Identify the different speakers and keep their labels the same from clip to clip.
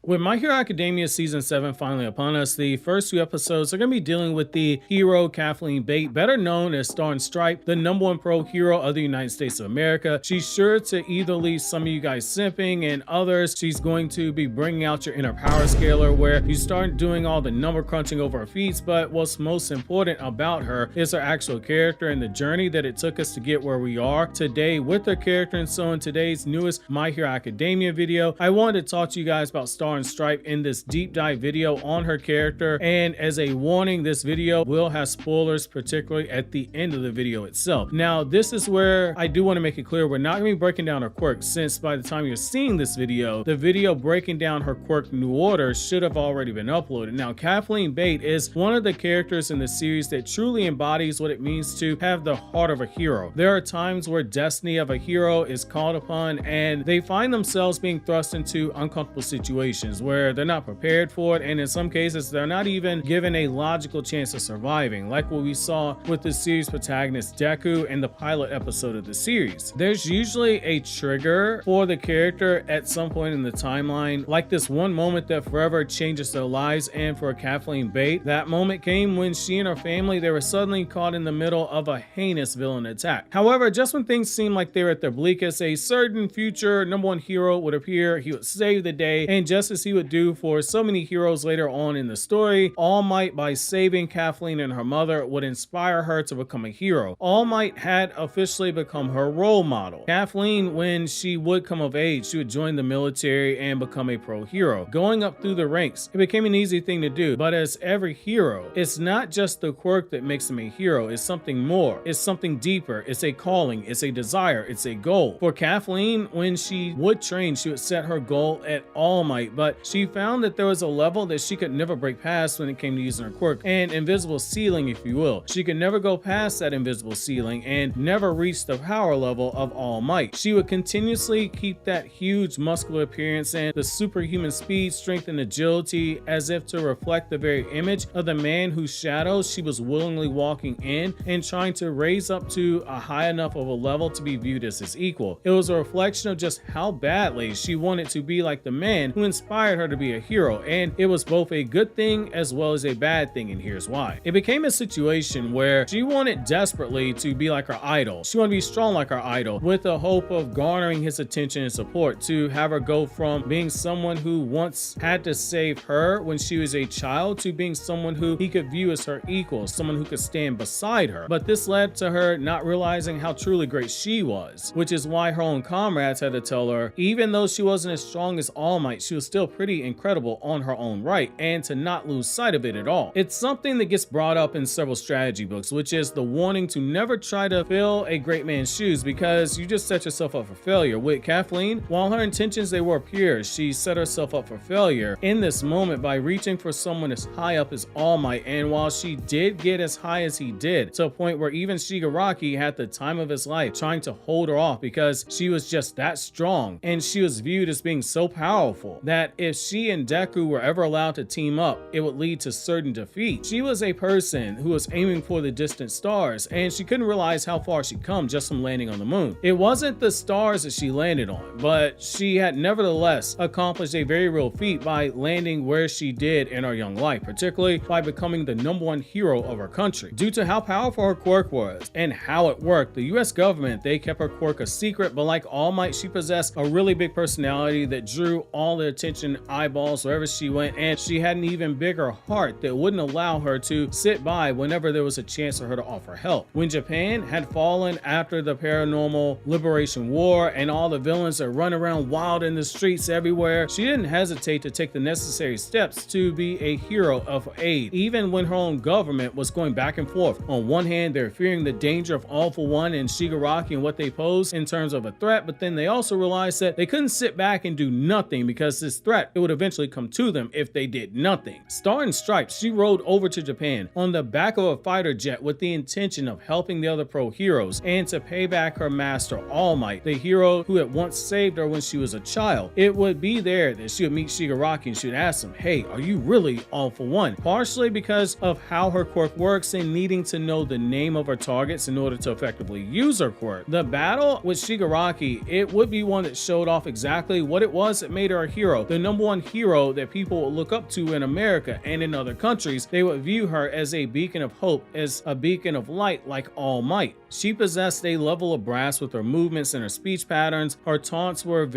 Speaker 1: With My Hero Academia Season 7 finally upon us, the first two episodes are going to be dealing with the hero Kathleen Bate, better known as Star and Stripe, the #1 pro hero of the United States of America. She's sure to either leave some of you guys simping, and others she's going to be bringing out your inner power scaler where you start doing all the number crunching over her feats. But what's most important about her is her actual character and the journey that it took us to get where we are today with her character. And so in today's newest My Hero Academia video, I wanted to talk to you guys about Star and Stripe in this deep dive video on her character. And as a warning, this video will have spoilers, particularly at the end of the video itself. Now, this is where I do want to make it clear we're not going to be breaking down her quirks, since by the time you're seeing this video, the video breaking down her quirk New Order should have already been uploaded. Now, Kathleen Bate is one of the characters in the series that truly embodies what it means to have the heart of a hero. There are times where destiny of a hero is called upon and they find themselves being thrust into uncomfortable situations where they're not prepared for it, and in some cases they're not even given a logical chance of surviving, like what we saw with the series protagonist Deku in the pilot episode of the series. There's usually a trigger for the character at some point in the timeline, like this one moment that forever changes their lives. And for Kathleen Bate, that moment came when she and her family, they were suddenly caught in the middle of a heinous villain attack. However, just when things seemed like they were at their bleakest, a certain future #1 hero would appear. He would save the day, and just as he would do for so many heroes later on in the story, All Might, by saving Kathleen and her mother, would inspire her to become a hero. All Might had officially become her role model. Kathleen, when she would come of age, she would join the military and become a pro hero. Going up through the ranks, it became an easy thing to do, but as every hero, it's not just the quirk that makes him a hero, it's something more, it's something deeper, it's a calling, it's a desire, it's a goal. For Kathleen, when she would train, she would set her goal at All Might, but she found that there was a level that she could never break past when it came to using her quirk, an invisible ceiling, if you will. She could never go past that invisible ceiling and never reach the power level of All Might. She would continuously keep that huge muscular appearance and the superhuman speed, strength, and agility, as if to reflect the very image of the man whose shadows she was willingly walking in and trying to raise up to a high enough of a level to be viewed as his equal. It was a reflection of just how badly she wanted to be like the man who inspired her to be a hero, and it was both a good thing as well as a bad thing, and here's why. It became a situation where she wanted desperately to be like her idol. She wanted to be strong like her idol, with the hope of garnering his attention and support, to have her go from being someone who once had to save her when she was a child to being someone who he could view as her equal, someone who could stand beside her. But this led to her not realizing how truly great she was, which is why her own comrades had to tell her, even though she wasn't as strong as All Might, she was still pretty incredible on her own right, and to not lose sight of it at all. It's something that gets brought up in several strategy books, which is the warning to never try to fill a great man's shoes, because you just set yourself up for failure. With Kathleen, while her intentions, they were pure, she set herself up for failure in this moment by reaching for someone as high up as All Might. And while she did get as high as he did, to a point where even Shigaraki had the time of his life trying to hold her off, because she was just that strong and she was viewed as being so powerful that if she and Deku were ever allowed to team up, it would lead to certain defeat. She was a person who was aiming for the distant stars, and she couldn't realize how far she'd come just from landing on the moon. It wasn't the stars that she landed on, but she had nevertheless accomplished a very real feat by landing where she did in her young life, particularly by becoming the #1 hero of her country. Due to how powerful her quirk was and how it worked, the US government, they kept her quirk a secret, but like All Might, she possessed a really big personality that drew all the attention, eyeballs wherever she went, and she had an even bigger heart that wouldn't allow her to sit by whenever there was a chance for her to offer help. When Japan had fallen after the Paranormal Liberation War and all the villains that run around wild in the streets everywhere, she didn't hesitate to take the necessary steps to be a hero of aid, even when her own government was going back and forth. On one hand, they're fearing the danger of All For One and Shigaraki and what they pose in terms of a threat, but then they also realized that they couldn't sit back and do nothing, because this threat, it would eventually come to them if they did nothing. Star and Stripe, she rode over to Japan on the back of a fighter jet with the intention of helping the other pro heroes and to pay back her master All Might, the hero who had once saved her when she was a child. It would be there that she would meet Shigaraki and she would ask him, hey, are you really All For One? Partially because of how her quirk works and needing to know the name of her targets in order to effectively use her quirk. The battle with Shigaraki, it would be one that showed off exactly what it was that made her a hero. the #1 hero that people would look up to in America and in other countries. They would view her as a beacon of hope, as a beacon of light like All Might. She possessed a level of brass with her movements and her speech patterns. Her taunts were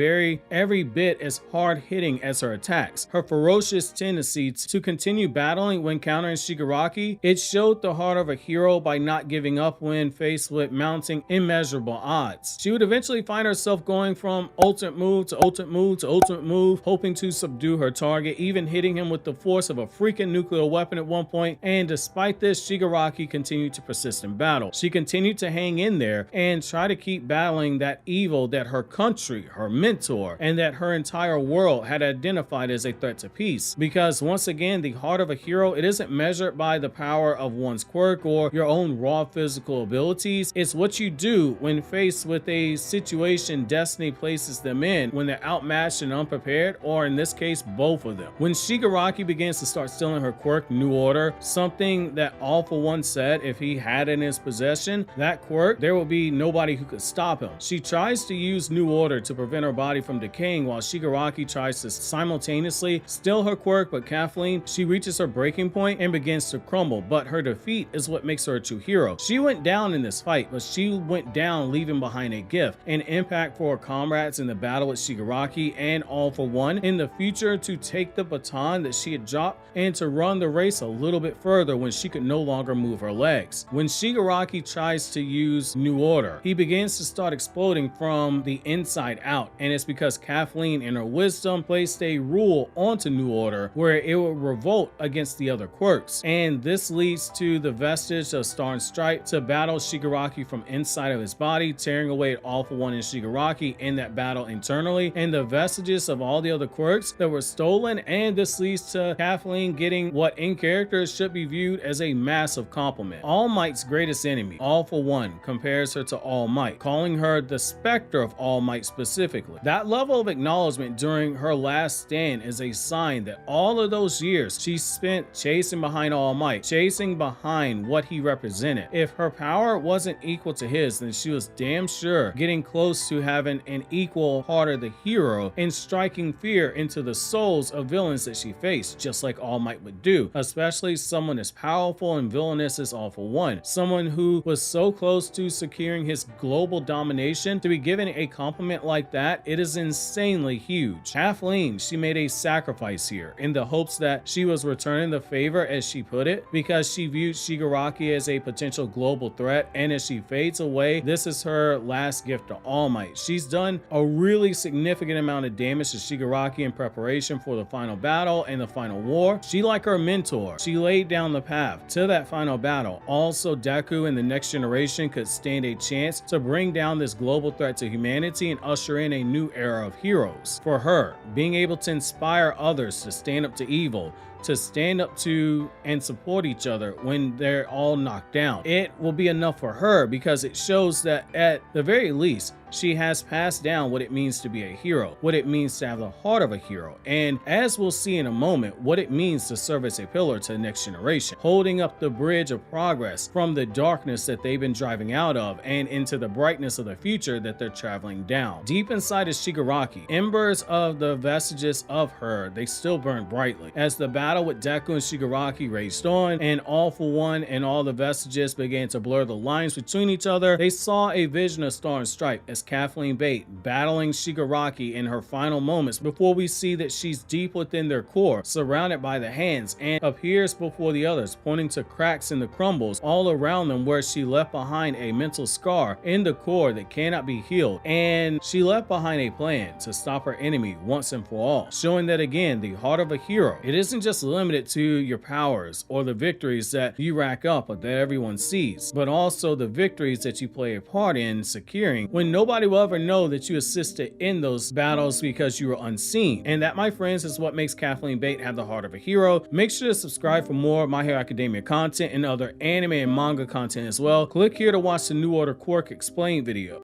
Speaker 1: every bit as hard-hitting as her attacks. Her ferocious tendency to continue battling when countering Shigaraki, it showed the heart of a hero by not giving up when faced with mounting immeasurable odds. She would eventually find herself going from ultimate move to ultimate move to ultimate move, hoping to subdue her target, even hitting him with the force of a freaking nuclear weapon at one point. And despite this, Shigaraki continued to persist in battle. She continued to hang in there and try to keep battling that evil that her country, her mentor, and that her entire world had identified as a threat to peace. Because once again, the heart of a hero, it isn't measured by the power of one's quirk or your own raw physical abilities. It's what you do when faced with a situation destiny places them in, when they're outmatched and unprepared, or in this case, both of them. When Shigaraki begins to start stealing her quirk, New Order, something that All For One said if he had it in his possession, that quirk, there will be nobody who could stop him. She tries to use New Order to prevent her body from decaying while Shigaraki tries to simultaneously steal her quirk, but Kathleen, she reaches her breaking point and begins to crumble, but her defeat is what makes her a true hero. She went down in this fight, but she went down leaving behind a gift, an impact for her comrades in the battle with Shigaraki and All For One in the future, to take the baton that she had dropped and to run the race a little bit further when she could no longer move her legs. When Shigaraki tries to use New Order, he begins to start exploding from the inside out, and it's because Kathleen in her wisdom placed a rule onto New Order where it would revolt against the other quirks, and this leads to the vestige of Star and Stripe to battle Shigaraki from inside of his body, tearing away at All For One and Shigaraki in that battle internally, and the vestiges of all the other quirks that were stolen, and this leads to Kathleen getting what in character should be viewed as a massive compliment. All Might's greatest enemy, All For One, compares her to All Might, calling her the specter of All Might specifically. That level of acknowledgement during her last stand is a sign that all of those years she spent chasing behind All Might, chasing behind what he represented. If her power wasn't equal to his, then she was damn sure getting close to having an equal heart of the hero and striking fear into the souls of villains that she faced, just like All Might would do, especially someone as powerful and villainous as All For One, someone who was so close to securing his global domination. To be given a compliment like that, it is insanely huge. Kathleen, she made a sacrifice here in the hopes that she was returning the favor, as she put it, because she viewed Shigaraki as a potential global threat, and as she fades away, this is her last gift to All Might. She's done a really significant amount of damage to Shigaraki in preparation for the final battle and the final war. She, like her mentor, she laid down the path to that final battle. Also, Deku and the next generation could stand a chance to bring down this global threat to humanity and usher in a new era of heroes. For her, being able to inspire others to stand up to evil, to stand up to and support each other when they're all knocked down, it will be enough for her, because it shows that at the very least she has passed down what it means to be a hero, what it means to have the heart of a hero, and as we'll see in a moment, what it means to serve as a pillar to the next generation, holding up the bridge of progress from the darkness that they've been driving out of and into the brightness of the future that they're traveling down. Deep inside of Shigaraki, embers of the vestiges of her, they still burn brightly. As the battle with Deku and Shigaraki raged on, and All For One and all the vestiges began to blur the lines between each other, they saw a vision of Star and Stripe as Kathleen Bate battling Shigaraki in her final moments before we see that she's deep within their core, surrounded by the hands, and appears before the others, pointing to cracks in the crumbles all around them where she left behind a mental scar in the core that cannot be healed, and she left behind a plan to stop her enemy once and for all, showing that again, the heart of a hero, it isn't just limited to your powers or the victories that you rack up or that everyone sees, but also the victories that you play a part in securing when nobody will ever know that you assisted in those battles because you were unseen. And that, my friends, is what makes Kathleen Bate have the heart of a hero. Make sure to subscribe for more My Hero Academia content and other anime and manga content as well. Click here to watch the New Order Quirk Explained video.